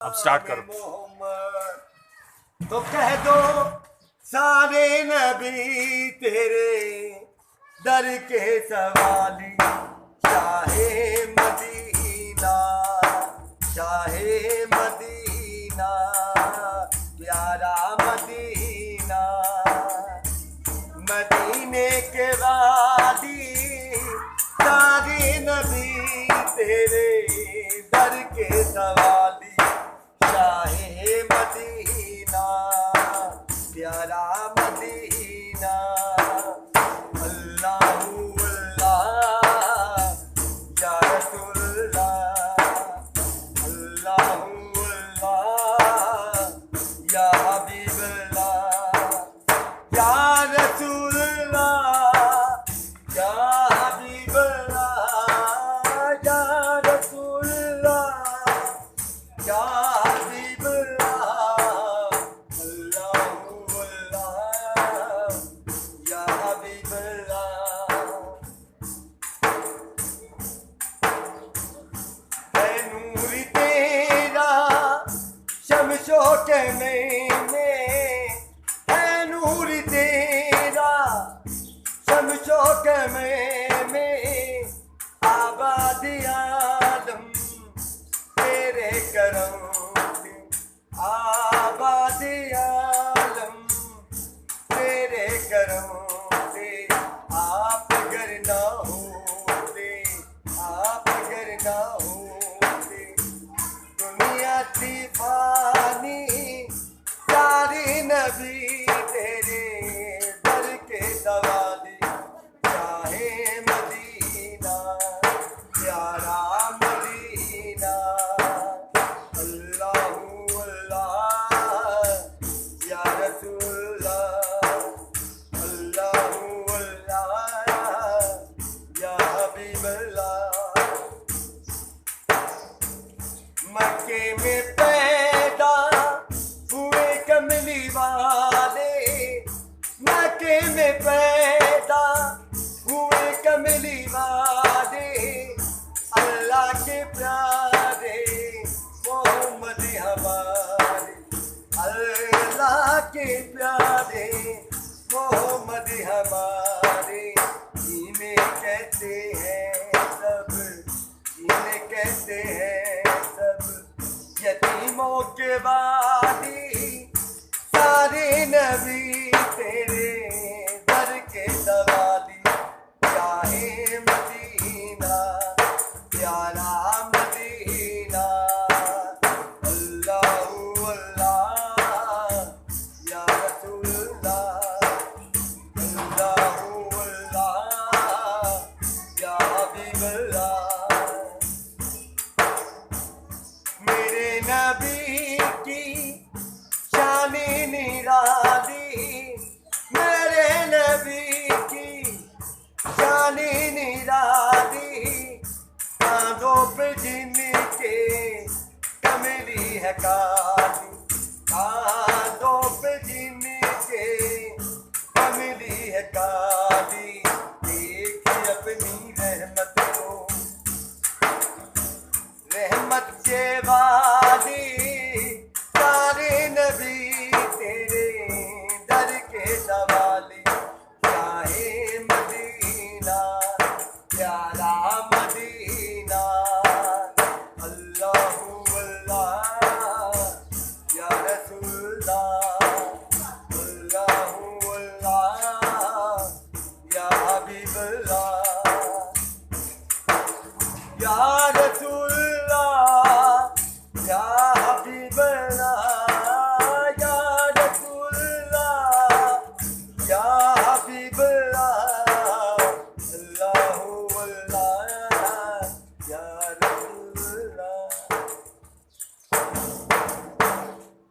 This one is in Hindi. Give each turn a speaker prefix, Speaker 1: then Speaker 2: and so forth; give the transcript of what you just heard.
Speaker 1: अब स्टार्ट करो।
Speaker 2: तो कह दो सारे नबी तेरे दर के सवाली, शाहे मदीना, शाहे मदीना, प्यारा मदीना, मदीने के वाली सारे नबी तेरे दर के सवाली, शाहे मदीना, प्यारा मदीना। अल्लाहु अल्लाह या रसूलल्लाह, अल्लाहु अल्लाह या हबीबल्लाह, या रसूलल्लाह, या हबीबल्लाह, या रसूलल्लाह, या शोके में है नूर तेरा, शमशो के में आबादी आदम तेरे करम से, आबादी आदम तेरे करम से। आप अगर ना होते, आप अगर ना होते, दुनिया थी फानी, सारे नबी तेरे दर के सवाली, शाहे मदीना, प्यारा मदीना। अल्लाहु अल्लाह या रसूलल्लाह, अल्लाहु अल्लाह या हबीबल्लाह। मक्के में पैदा हुए कमली वाले, मक्के में पैदा हुए कमली वाले, अल्लाह के प्यारे मोहम्मद हमारे, अल्लाह के प्यारे मोहम्मद हमारे। इन्हें कहते हैं सब, इन्हें कहते हैं सब यतीमों के वाली, सारे नबी तेरे दर के सवाली, शाहे मदीना, प्यारा मदीना। अल्लाहु अल्लाह या रसूलल्लाह, अल्लाहु अल्लाह या हबीबल्लाह। मेरे नबी की शान निराली, मेरे नबी की शान निराली, कांधों पे जिनके कमली है काली, कांधों पे जिनके कमली है काली। देखिए अपनी रहमत को, रहमत के वाली, सारे नबी तेरे दर के सवाली, शाहे मदीना, प्यारा मदीना। अल्लाहु अल्लाह या रसूलल्लाह, अल्लाहु अल्लाह या हबीबल्लाह, या रसूलल्लाह, या हबीबल्लाह।